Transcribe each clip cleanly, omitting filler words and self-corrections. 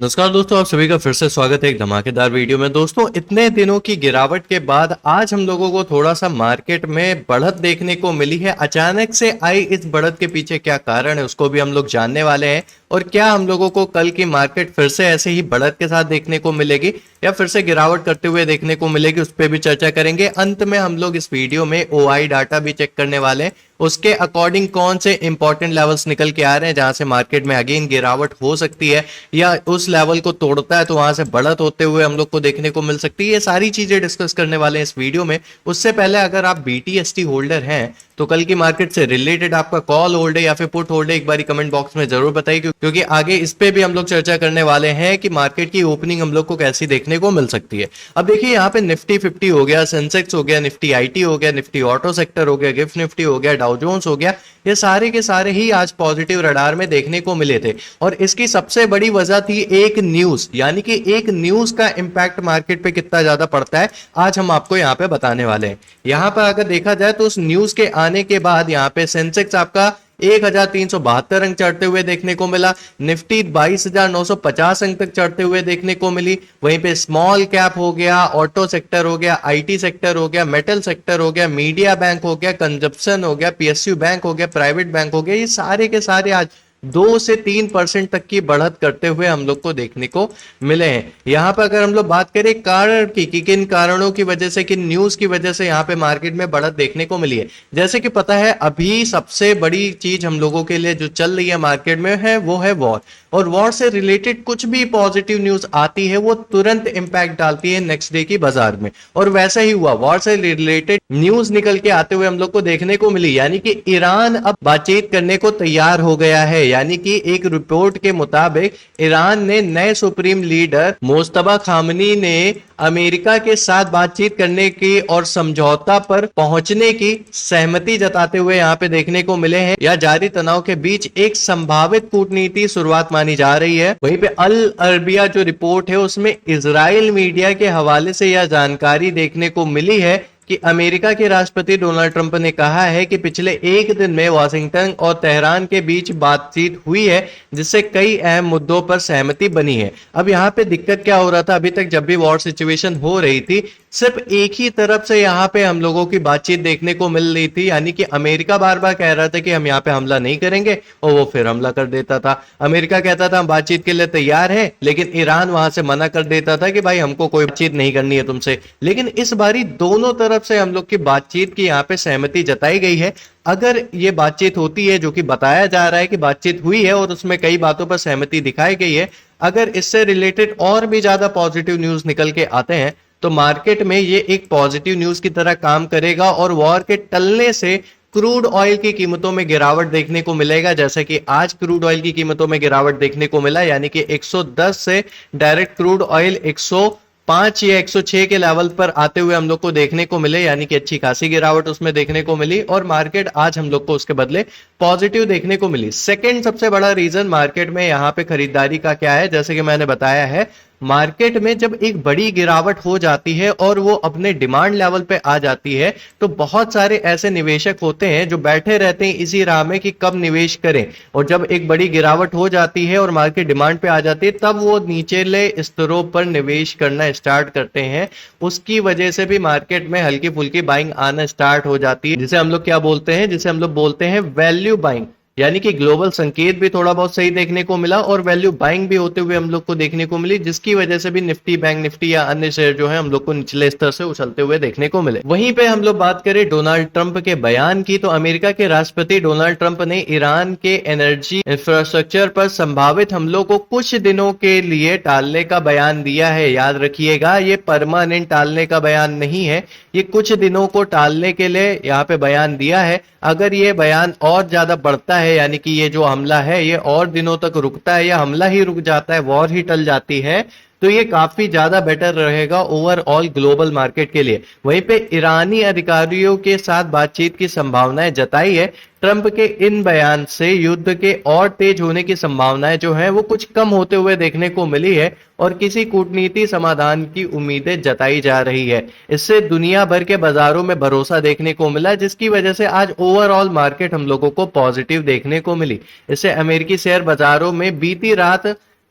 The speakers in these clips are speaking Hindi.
नमस्कार दोस्तों, आप सभी का फिर से स्वागत है एक धमाकेदार वीडियो में। दोस्तों, इतने दिनों की गिरावट के बाद आज हम लोगों को थोड़ा सा मार्केट में बढ़त देखने को मिली है। अचानक से आई इस बढ़त के पीछे क्या कारण है उसको भी हम लोग जानने वाले हैं। और क्या हम लोगों को कल की मार्केट फिर से ऐसे ही बढ़त के साथ देखने को मिलेगी या फिर से गिरावट करते हुए देखने को मिलेगी, उस पर भी चर्चा करेंगे। अंत में हम लोग इस वीडियो में ओआई डाटा भी चेक करने वाले हैं, उसके अकॉर्डिंग कौन से इंपॉर्टेंट लेवल्स निकल के आ रहे हैं जहां से मार्केट में अगेन गिरावट हो सकती है या उस लेवल को तोड़ता है तो वहां से बढ़त होते हुए हम लोग को देखने को मिल सकती है। ये सारी चीजें डिस्कस करने वाले हैं इस वीडियो में। उससे पहले अगर आप बीटीएसटी होल्डर हैं तो कल की मार्केट से रिलेटेड आपका कॉल होल्ड है या फिर पुट होल्ड है, एक बार कमेंट बॉक्स में जरूर बताइए, क्योंकि आगे इस पे भी हम लोग चर्चा करने वाले हैं कि मार्केट की ओपनिंग हम लोग को कैसी देखने को मिल सकती है। अब देखिए, यहाँ पे निफ्टी 50 हो गया, सेंसेक्स हो गया, निफ्टी आईटी हो गया, निफ्टी ऑटो सेक्टर हो गया, गिफ्ट निफ्टी हो गया, डाउ जोन्स हो गया, ये सारे के सारे ही आज पॉजिटिव रडार में देखने को मिले थे। और इसकी सबसे बड़ी वजह थी एक न्यूज, यानी कि एक न्यूज का इंपैक्ट मार्केट पे कितना ज्यादा पड़ता है आज हम आपको यहाँ पे बताने वाले हैं। यहाँ पर अगर देखा जाए तो उस न्यूज के आने के बाद यहाँ पे सेंसेक्स आपका 1372 अंक चढ़ते हुए देखने को मिला, निफ्टी 22,950 अंक तक चढ़ते हुए देखने को मिली। वहीं पे स्मॉल कैप हो गया, ऑटो सेक्टर हो गया, आईटी सेक्टर हो गया, मेटल सेक्टर हो गया, मीडिया बैंक हो गया, कंजप्शन हो गया, पीएसयू बैंक हो गया, प्राइवेट बैंक हो गया, ये सारे के सारे आज 2 से 3% तक की बढ़त करते हुए हम लोग को देखने को मिले हैं। यहाँ पर अगर हम लोग बात करें कारण की कि किन कारणों की वजह से, किन न्यूज की वजह से यहाँ पे मार्केट में बढ़त देखने को मिली है, जैसे कि पता है अभी सबसे बड़ी चीज हम लोगों के लिए जो चल रही है मार्केट में है वो है वॉर। और वॉर से रिलेटेड कुछ भी पॉजिटिव न्यूज आती है वो तुरंत इंपैक्ट डालती है नेक्स्ट डे की बाजार में, और वैसा ही हुआ। वॉर से रिलेटेड न्यूज निकल के आते हुए हम लोग को देखने को मिली, यानी कि ईरान अब बातचीत करने को तैयार हो गया है। यानी कि एक रिपोर्ट के मुताबिक ईरान ने नए सुप्रीम लीडर मोस्तफा खामनी ने अमेरिका के साथ बातचीत करने की और समझौता पर पहुंचने की सहमति जताते हुए यहाँ पे देखने को मिले हैं। या जारी तनाव के बीच एक संभावित कूटनीति शुरुआत मानी जा रही है। वहीं पे अल अरबिया जो रिपोर्ट है उसमें इजराइल मीडिया के हवाले से यह जानकारी देखने को मिली है कि अमेरिका के राष्ट्रपति डोनाल्ड ट्रंप ने कहा है कि पिछले एक दिन में वाशिंगटन और तेहरान के बीच बातचीत हुई है जिससे कई अहम मुद्दों पर सहमति बनी है। अब यहाँ पे दिक्कत क्या हो रहा था, अभी तक जब भी वॉर सिचुएशन हो रही थी सिर्फ एक ही तरफ से यहाँ पे हम लोगों की बातचीत देखने को मिल रही थी, यानी कि अमेरिका बार बार कह रहा था कि हम यहाँ पे हमला नहीं करेंगे और वो फिर हमला कर देता था। अमेरिका कहता था हम बातचीत के लिए तैयार हैं, लेकिन ईरान वहां से मना कर देता था कि भाई हमको कोई बातचीत नहीं करनी है तुमसे। लेकिन इस बारी दोनों तरफ से हम लोग की बातचीत की यहाँ पे सहमति जताई गई है। अगर ये बातचीत होती है, जो कि बताया जा रहा है कि बातचीत हुई है और उसमें कई बातों पर सहमति दिखाई गई है, अगर इससे रिलेटेड और भी ज्यादा पॉजिटिव न्यूज निकल के आते हैं तो मार्केट में ये एक पॉजिटिव न्यूज की तरह काम करेगा और वॉर के टलने से क्रूड ऑयल की कीमतों में गिरावट देखने को मिलेगा। जैसे कि आज क्रूड ऑयल की कीमतों में गिरावट देखने को मिला, यानी कि 110 से डायरेक्ट क्रूड ऑयल 105 या 106 के लेवल पर आते हुए हम लोग को देखने को मिले, यानी कि अच्छी खासी गिरावट उसमें देखने को मिली और मार्केट आज हम लोग को उसके बदले पॉजिटिव देखने को मिली। सेकंड सबसे बड़ा रीजन मार्केट में यहाँ पे खरीदारी का क्या है, जैसे कि मैंने बताया है मार्केट में जब एक बड़ी गिरावट हो जाती है और वो अपने डिमांड लेवल पे आ जाती है तो बहुत सारे ऐसे निवेशक होते हैं जो बैठे रहते हैं इसी राह में कि कब निवेश करें, और जब एक बड़ी गिरावट हो जाती है और मार्केट डिमांड पे आ जाती है तब वो नीचेले स्तरों पर निवेश करना स्टार्ट करते हैं। उसकी वजह से भी मार्केट में हल्की फुल्की बाइंग आना स्टार्ट हो जाती है, जिसे हम लोग क्या बोलते हैं, जिसे हम लोग बोलते हैं वैल्यू बाइंग। यानी कि ग्लोबल संकेत भी थोड़ा बहुत सही देखने को मिला और वैल्यू बाइंग भी होते हुए हम लोग को देखने को मिली, जिसकी वजह से भी निफ्टी, बैंक निफ्टी या अन्य शेयर जो है हम लोग को निचले स्तर से उछलते हुए देखने को मिले। वहीं पे हम लोग बात करें डोनाल्ड ट्रंप के बयान की, तो अमेरिका के राष्ट्रपति डोनाल्ड ट्रंप ने ईरान के एनर्जी इंफ्रास्ट्रक्चर पर संभावित हमलों को कुछ दिनों के लिए टालने का बयान दिया है। याद रखिएगा, ये परमानेंट टालने का बयान नहीं है, ये कुछ दिनों को टालने के लिए यहाँ पे बयान दिया है। अगर ये बयान और ज्यादा बढ़ता है, यानी कि ये जो हमला है ये और दिनों तक रुकता है या हमला ही रुक जाता है, वॉर ही टल जाती है, तो ये काफी ज्यादा बेटर रहेगा ओवरऑल ग्लोबल मार्केट के लिए। वहीं पे ईरानी अधिकारियों के साथ बातचीत की संभावनाएं जताई है। ट्रंप के इन बयान से युद्ध के और तेज होने की संभावनाएं जो है वो कुछ कम होते हुए देखने को मिली है और किसी कूटनीति समाधान की उम्मीदें जताई जा रही है। इससे दुनिया भर के बाजारों में भरोसा देखने को मिला, जिसकी वजह से आज ओवरऑल मार्केट हम लोगों को पॉजिटिव देखने को मिली। इससे अमेरिकी शेयर बाजारों में बीती रात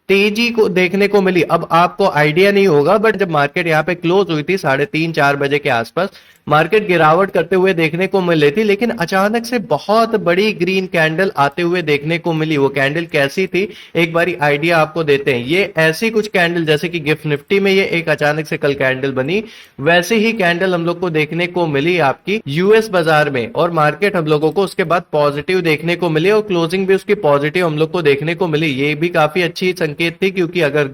तेजी को देखने को मिली। अब आपको आइडिया नहीं होगा, बट जब मार्केट यहाँ पे क्लोज हुई थी 3:30-4 बजे के आसपास, मार्केट गिरावट करते हुए देखने को मिल रही थी, लेकिन अचानक से बहुत बड़ी ग्रीन कैंडल आते हुए देखने को मिली। वो कैंडल कैसी थी, एक बारी आइडिया आपको देते हैं। ये ऐसी कुछ कैंडल, जैसे कि गिफ्ट निफ्टी में ये एक अचानक से कल कैंडल बनी, वैसे ही कैंडल हम लोग को देखने को मिली आपकी यूएस बाजार में, और मार्केट हम लोगों को उसके बाद पॉजिटिव देखने को मिली और क्लोजिंग भी उसकी पॉजिटिव हम लोग को देखने को मिली। ये भी काफी अच्छी संकेत थी, क्योंकि अगर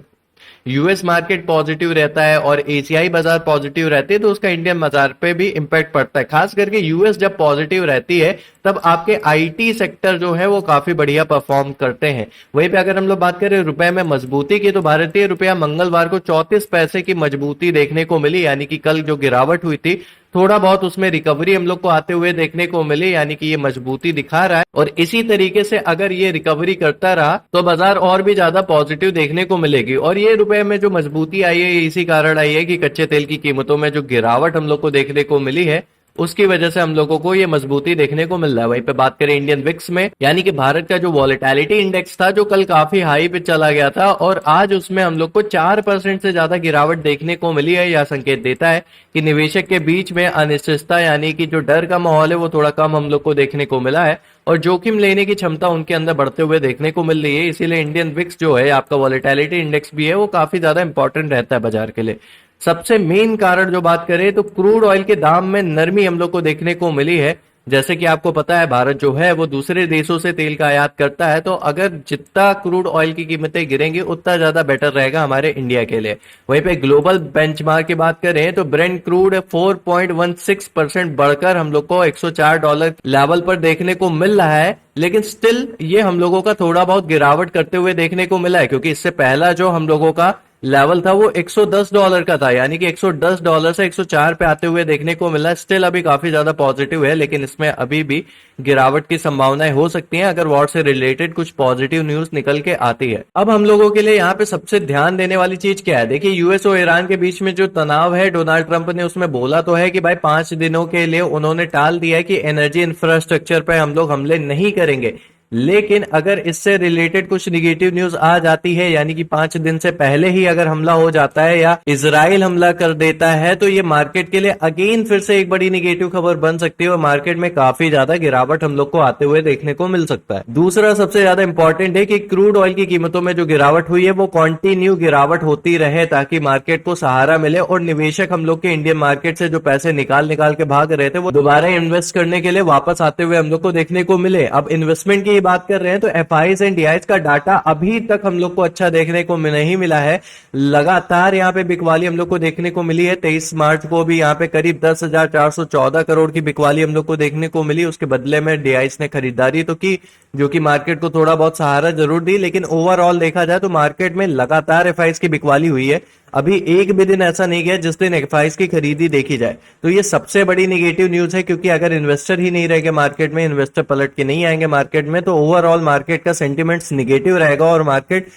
यूएस मार्केट पॉजिटिव रहता है और एशियाई बाजार पॉजिटिव रहती है तो उसका इंडियन बाजार पे भी इंपैक्ट पड़ता है। खास करके यूएस जब पॉजिटिव रहती है तब आपके आईटी सेक्टर जो है वो काफी बढ़िया परफॉर्म करते हैं। वहीं पे अगर हम लोग बात करें रुपए में मजबूती की, तो भारतीय रुपया मंगलवार को 34 पैसे की मजबूती देखने को मिली, यानी कि कल जो गिरावट हुई थी थोड़ा बहुत उसमें रिकवरी हम लोग को आते हुए देखने को मिली, यानी कि ये मजबूती दिखा रहा है। और इसी तरीके से अगर ये रिकवरी करता रहा तो बाजार और भी ज्यादा पॉजिटिव देखने को मिलेगी। और ये रुपए में जो मजबूती आई है, इसी कारण आई है कि कच्चे तेल की कीमतों में जो गिरावट हम लोग को देखने को मिली है, उसकी वजह से हम लोगों को ये मजबूती देखने को मिल रहा है। वहीं पे बात करें इंडियन विक्स में, यानी कि भारत का जो वॉलेटिलिटी इंडेक्स था, जो कल काफी हाई पे चला गया था, और आज उसमें हम लोग को 4% से ज्यादा गिरावट देखने को मिली है। यह संकेत देता है कि निवेशक के बीच में अनिश्चितता, यानी कि जो डर का माहौल है, वो थोड़ा कम हम लोग को देखने को मिला है और जोखिम लेने की क्षमता उनके अंदर बढ़ते हुए देखने को मिल रही है। इसीलिए इंडियन विक्स जो है आपका वॉलेटिलिटी इंडेक्स भी है, वो काफी ज्यादा इंपॉर्टेंट रहता है बाजार के लिए। सबसे मेन कारण जो बात करें तो क्रूड ऑयल के दाम में नरमी हम लोग को देखने को मिली है। जैसे कि आपको पता है भारत जो है वो दूसरे देशों से तेल का आयात करता है, तो अगर जितना क्रूड ऑयल की कीमतें गिरेंगी उतना ज्यादा बेटर रहेगा हमारे इंडिया के लिए। वहीं पे ग्लोबल बेंचमार्क की बात करें तो ब्रेंट क्रूड 4.16% बढ़कर हम लोग को $104 लेवल पर देखने को मिल रहा है, लेकिन स्टिल ये हम लोगों का थोड़ा बहुत गिरावट करते हुए देखने को मिला है, क्योंकि इससे पहला जो हम लोगों का लेवल था वो $110 का था, यानी कि $110 से 104 पे आते हुए देखने को मिला। स्टिल अभी काफी ज्यादा पॉजिटिव है, लेकिन इसमें अभी भी गिरावट की संभावनाएं हो सकती हैं अगर वॉर से रिलेटेड कुछ पॉजिटिव न्यूज निकल के आती है। अब हम लोगों के लिए यहाँ पे सबसे ध्यान देने वाली चीज क्या है, देखिए यूएस और ईरान के बीच में जो तनाव है, डोनाल्ड ट्रंप ने उसमें बोला तो है कि भाई 5 दिनों के लिए उन्होंने टाल दिया है कि एनर्जी इंफ्रास्ट्रक्चर पर हम लोग हमले नहीं करेंगे, लेकिन अगर इससे रिलेटेड कुछ निगेटिव न्यूज आ जाती है, यानी कि 5 दिन से पहले ही अगर हमला हो जाता है या इजराइल हमला कर देता है, तो ये मार्केट के लिए अगेन फिर से एक बड़ी निगेटिव खबर बन सकती है और मार्केट में काफी ज्यादा गिरावट हम लोग को आते हुए देखने को मिल सकता है। दूसरा सबसे ज्यादा इंपॉर्टेंट है कि क्रूड ऑयल की कीमतों में जो गिरावट हुई है वो कंटिन्यू गिरावट होती रहे, ताकि मार्केट को सहारा मिले और निवेशक हम लोग के इंडियन मार्केट से जो पैसे निकाल निकाल के भाग रहे थे वो दोबारा इन्वेस्ट करने के लिए वापस आते हुए हम लोग को देखने को मिले। अब इन्वेस्टमेंट की बात कर रहे हैं तो एफआईज एंड डीआईज का डाटा अभी तक हम लोग को अच्छा देखने को नहीं मिला है। लगातार यहाँ पे बिकवाली हम लोग को देखने को मिली है। 23 मार्च को भी यहाँ पे करीब 10,414 करोड़ की बिकवाली हम लोग को देखने को मिली। उसके बदले में डीआईज ने खरीदारी तो की, जो कि मार्केट को थोड़ा बहुत सहारा जरूर दी, लेकिन ओवरऑल देखा जाए तो मार्केट में लगातार एफआईज की बिकवाली हुई है। अभी एक भी दिन ऐसा नहीं गया जिस दिन एफआईज की खरीदी देखी जाए। तो ये सबसे बड़ी नेगेटिव न्यूज है, क्योंकि अगर इन्वेस्टर ही नहीं रहेंगे मार्केट में, इन्वेस्टर पलट के नहीं आएंगे मार्केट में, तो ओवरऑल मार्केट का सेंटिमेंट्स निगेटिव रहेगा और मार्केट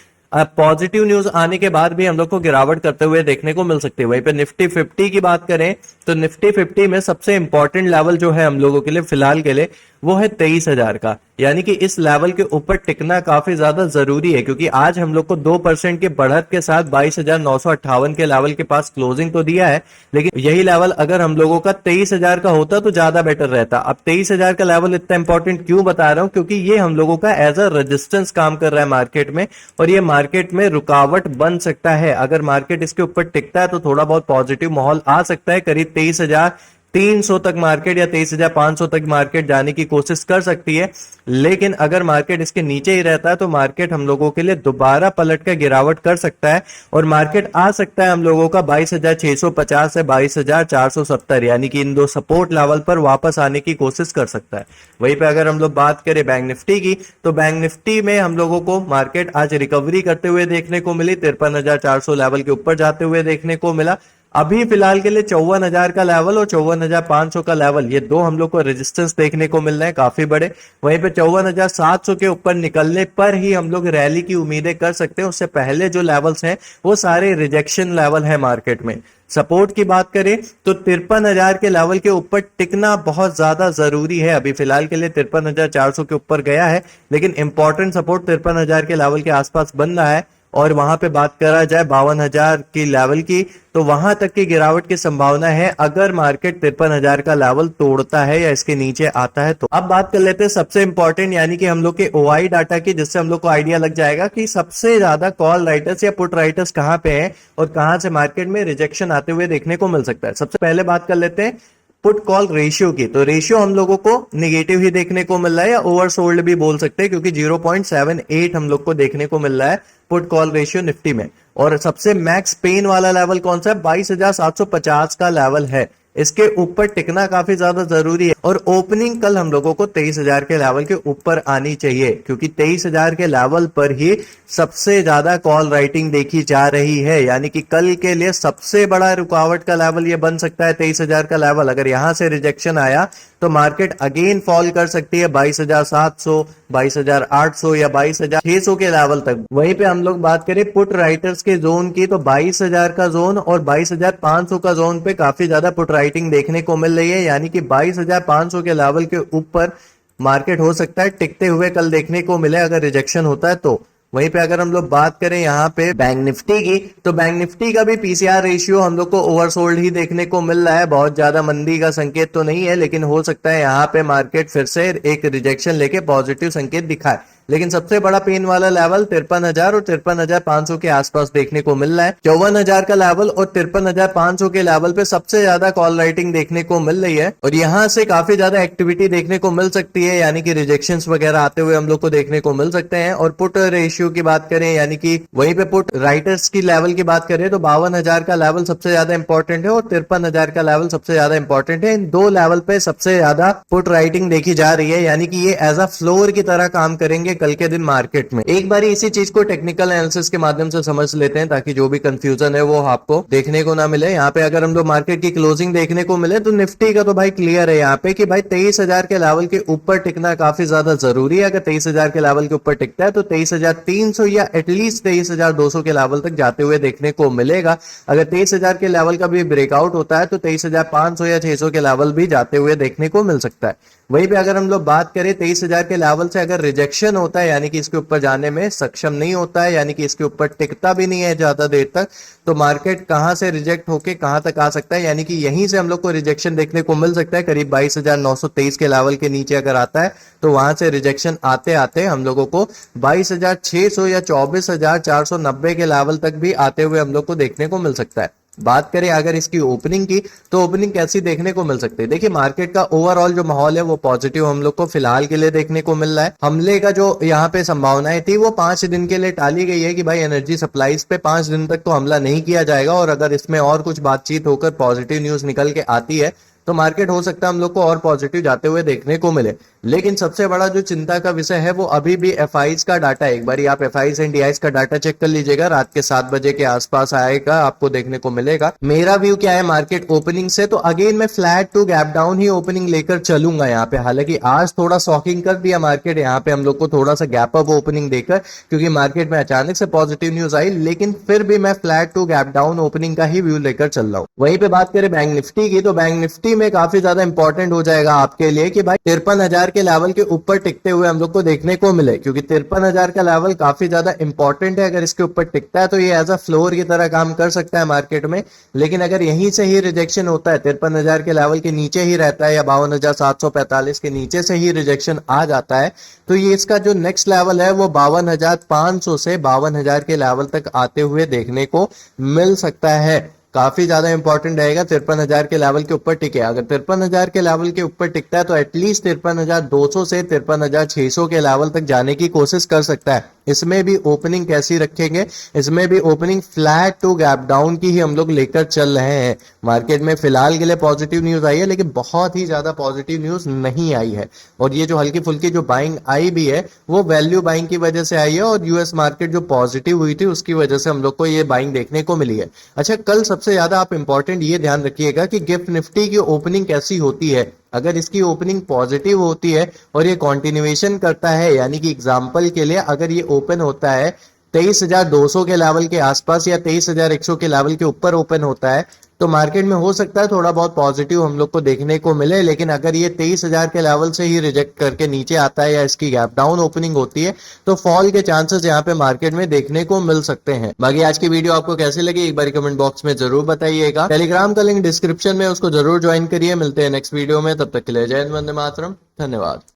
पॉजिटिव न्यूज आने के बाद भी हम लोग को गिरावट करते हुए देखने को मिल सकती है। वहीं पे निफ्टी 50 की बात करें तो निफ्टी 50 में सबसे इंपॉर्टेंट लेवल जो है हम लोगों के लिए फिलहाल के लिए वो है 23,000 का, यानी कि इस लेवल के ऊपर टिकना काफी ज्यादा जरूरी है, क्योंकि आज हम लोग को 2% के बढ़त के साथ 22,958 के लेवल के पास क्लोजिंग तो दिया है, लेकिन यही लेवल अगर हम लोगों का 23,000 का होता तो ज्यादा बेटर रहता। अब 23,000 का लेवल इतना इंपॉर्टेंट क्यों बता रहा हूं, क्योंकि ये हम लोगों का एज अ रेजिस्टेंस काम कर रहा है मार्केट में, और ये मार्केट में रुकावट बन सकता है। अगर मार्केट इसके ऊपर टिकता है तो थोड़ा बहुत पॉजिटिव माहौल आ सकता है। करीब 23,300 तक मार्केट या 23,500 तक मार्केट जाने की कोशिश कर सकती है, लेकिन अगर मार्केट इसके नीचे ही रहता है तो मार्केट हम लोगों के लिए दोबारा पलट कर गिरावट कर सकता है और मार्केट आ सकता है हम लोगों का 22,650 से 22,470, यानी कि इन दो सपोर्ट लेवल पर वापस आने की कोशिश कर सकता है। वहीं पे अगर हम लोग बात करें बैंक निफ्टी की, तो बैंक निफ्टी में हम लोगों को मार्केट आज रिकवरी करते हुए देखने को मिली, 53,400 लेवल के ऊपर जाते हुए देखने को मिला। अभी फिलहाल के लिए 54,000 का लेवल और 54,500 का लेवल, ये दो हम लोग को रेजिस्टेंस देखने को मिल रहे हैं काफी बड़े। वहीं पे 54,700 के ऊपर निकलने पर ही हम लोग रैली की उम्मीदें कर सकते हैं। उससे पहले जो लेवल्स हैं वो सारे रिजेक्शन लेवल है मार्केट में। सपोर्ट की बात करें तो 53,000 के लेवल के ऊपर टिकना बहुत ज्यादा जरूरी है। अभी फिलहाल के लिए 53,400 के ऊपर गया है, लेकिन इंपॉर्टेंट सपोर्ट 53,000 के लेवल के आसपास बन रहा है और वहां पे बात करा जाए 52,000 की लेवल की, तो वहां तक की गिरावट की संभावना है अगर मार्केट 53,000 का लेवल तोड़ता है या इसके नीचे आता है। तो अब बात कर लेते हैं सबसे इंपॉर्टेंट यानी कि हम लोग के ओआई डाटा की, जिससे हम लोग को आइडिया लग जाएगा कि सबसे ज्यादा कॉल राइटर्स या पुट राइटर्स कहां पे हैं और कहां से मार्केट में रिजेक्शन आते हुए देखने को मिल सकता है। सबसे पहले बात कर लेते हैं पुट कॉल रेशियो की। तो रेशियो हम लोगों को निगेटिव ही देखने को मिल रहा है या ओवरसोल्ड भी बोल सकते हैं, क्योंकि 0.78 हम लोग को देखने को मिल रहा है पुट कॉल रेशियो निफ्टी में। और सबसे मैक्स पेन वाला लेवल कौन सा है? 22,750 का लेवल है। इसके ऊपर टिकना काफी ज्यादा जरूरी है और ओपनिंग कल हम लोगों को 23,000 के लेवल के ऊपर आनी चाहिए, क्योंकि 23,000 के लेवल पर ही सबसे ज्यादा कॉल राइटिंग देखी जा रही है। यानी कि कल के लिए सबसे बड़ा रुकावट का लेवल ये बन सकता है 23,000 का लेवल। अगर यहां से रिजेक्शन आया तो मार्केट अगेन फॉल कर सकती है 22,700, 22,800 या 22,600 के लेवल तक। वहीं पे हम लोग बात करें पुट राइटर्स के जोन की, तो 22,000 का जोन और 22,500 का जोन पे काफी ज्यादा पुट राइटिंग देखने को मिल रही है। यानी कि 22,500 के लेवल के ऊपर मार्केट हो सकता है टिकते हुए कल देखने को मिले अगर रिजेक्शन होता है तो। वहीं पे अगर हम लोग बात करें यहाँ पे बैंक निफ्टी की, तो बैंक निफ्टी का भी पीसीआर रेशियो हम लोग को ओवरसोल्ड ही देखने को मिल रहा है। बहुत ज्यादा मंदी का संकेत तो नहीं है, लेकिन हो सकता है यहाँ पे मार्केट फिर से एक रिजेक्शन लेके पॉजिटिव संकेत दिखाए। लेकिन सबसे बड़ा पेन वाला लेवल 53,000 और 53,500 के आसपास देखने को मिल रहा है। 54,000 का लेवल और 53,500 के लेवल पे सबसे ज्यादा कॉल राइटिंग देखने को मिल रही है और यहां से काफी ज्यादा एक्टिविटी देखने को मिल सकती है, यानी कि रिजेक्शंस वगैरह आते हुए हम लोग को देखने को मिल सकते हैं। और पुट रेशियो की बात करें, यानी कि वहीं पे पुट राइटर्स की लेवल की बात करें तो 52,000 का लेवल सबसे ज्यादा इंपॉर्टेंट है और 53,000 का लेवल सबसे ज्यादा इंपॉर्टेंट है। इन दो लेवल पे सबसे ज्यादा पुट राइटिंग देखी जा रही है, यानी कि ये एज अ फ्लोर की तरह काम करेंगे कल के दिन मार्केट में। एक बार इसी चीज को टेक्निकल एनालिसिस के माध्यम से समझ लेते हैं, ताकि जो भी कंफ्यूजन है वो आपको देखने को ना मिले। यहाँ पे अगर हम लोग मार्केट की क्लोजिंग देखने को मिले तो निफ्टी का तो भाई क्लियर है यहाँ पे कि भाई 23,000 के लेवल के ऊपर टिकना काफी ज्यादा जरूरी है। अगर 23,000 के लेवल के ऊपर टिकता है तो 23,300 या एटलीस्ट 23,200 के लेवल तक जाते हुए देखने को मिलेगा। अगर 23,000 के लेवल का भी ब्रेकआउट होता है तो 23,500 या 600 के लेवल भी जाते हुए देखने को मिल सकता है। वहीं पे अगर हम लोग बात करें 23,000 के लेवल से अगर रिजेक्शन होता है, यानी कि इसके ऊपर जाने में सक्षम नहीं होता है, यानी कि इसके ऊपर टिकता भी नहीं है ज्यादा देर तक, तो मार्केट कहां से रिजेक्ट होके कहां तक आ सकता है, यानी कि यहीं से हम लोग को रिजेक्शन देखने को मिल सकता है। करीब 22,923 के लेवल के नीचे अगर आता है तो वहां से रिजेक्शन आते आते हम लोगों को 22,600 या 24,490 के लेवल तक भी आते हुए हम लोग को देखने को मिल सकता है। बात करें अगर इसकी ओपनिंग की, तो ओपनिंग कैसी देखने को मिल सकती है? देखिए, मार्केट का ओवरऑल जो माहौल है वो पॉजिटिव हम लोग को फिलहाल के लिए देखने को मिल रहा है। हमले का जो यहाँ पे संभावनाएं थी वो 5 दिन के लिए टाली गई है कि भाई एनर्जी सप्लाईज पे 5 दिन तक तो हमला नहीं किया जाएगा, और अगर इसमें और कुछ बातचीत होकर पॉजिटिव न्यूज निकल के आती है तो मार्केट हो सकता है हम लोग को और पॉजिटिव जाते हुए देखने को मिले। लेकिन सबसे बड़ा जो चिंता का विषय है वो अभी भी एफआईज का डाटा है। एक बार आप एफआईज एंड डीआईज का डाटा चेक कर लीजिएगा, रात के 7 बजे के आसपास आएगा, आपको देखने को मिलेगा। मेरा व्यू क्या है मार्केट ओपनिंग से, तो अगेन मैं फ्लैट टू गैप डाउन ही ओपनिंग लेकर चलूंगा यहाँ पे। हालांकि आज थोड़ा शॉकिंग कर दिया मार्केट यहाँ पे हम लोग को थोड़ा सा गैप अप ओपनिंग देकर, क्योंकि मार्केट में अचानक से पॉजिटिव न्यूज आई, लेकिन फिर भी मैं flat to gap down opening का ही व्यू लेकर चल रहा हूँ। वहीं पे बात करें बैंक निफ्टी की, तो बैंक निफ्टी में काफी ज्यादा इंपॉर्टेंट हो जाएगा आपके लिए कि भाई 53,000 के लेवल के ऊपर टिकते हुए हम लोग को देखने को मिले, क्योंकि 53,000 का लेवल काफी ज्यादा इंपॉर्टेंट है। अगर इसके ऊपर टिकता है तो ये एज अ फ्लोर की तरह काम कर सकता है मार्केट में। लेकिन अगर यहीं से ही रिजेक्शन होता है, 53,000 के लेवल के नीचे ही रहता है या 52,745 के नीचे से ही रिजेक्शन आ जाता है, तो ये इसका जो नेक्स्ट लेवल है वो 52,500 से 52,000 के लेवल तक आते हुए देखने को मिल सकता है। काफी ज्यादा इंपॉर्टेंट रहेगा 53,000 के लेवल के ऊपर टिके। अगर 53,000 के लेवल के ऊपर टिकता है तो एटलीस्ट 53,200 से 53,600 के लेवल तक जाने की कोशिश कर सकता है। इसमें भी ओपनिंग कैसी रखेंगे? इसमें भी opening flat to gap down की ही हम लोग लेकर चल रहे हैं। मार्केट में फिलहाल के लिए पॉजिटिव न्यूज आई है, लेकिन बहुत ही ज्यादा पॉजिटिव न्यूज नहीं आई है, और ये जो हल्की फुल्की जो बाइंग आई भी है वो वैल्यू बाइंग की वजह से आई है, और यूएस मार्केट जो पॉजिटिव हुई थी उसकी वजह से हम लोग को ये बाइंग देखने को मिली है। अच्छा, कल सबसे ज्यादा आप इंपॉर्टेंट ये ध्यान रखिएगा कि गिफ्ट निफ्टी की ओपनिंग कैसी होती है। अगर इसकी ओपनिंग पॉजिटिव होती है और ये कंटिन्यूएशन करता है, यानी कि एग्जांपल के लिए अगर ये ओपन होता है 23,200 के लेवल के आसपास या 23,100 के लेवल के ऊपर ओपन होता है, तो मार्केट में हो सकता है थोड़ा बहुत पॉजिटिव हम लोग को देखने को मिले, लेकिन अगर ये 23,000 के लेवल से ही रिजेक्ट करके नीचे आता है या इसकी गैप डाउन ओपनिंग होती है तो फॉल के चांसेस यहाँ पे मार्केट में देखने को मिल सकते हैं। बाकी आज की वीडियो आपको कैसी लगी एक बार कमेंट बॉक्स में जरूर बताइएगा। टेलीग्राम का लिंक डिस्क्रिप्शन में, उसको जरूर ज्वाइन करिए। मिलते हैं नेक्स्ट वीडियो में, तब तक के लिए जय हिंद, वंदे मातरम, धन्यवाद।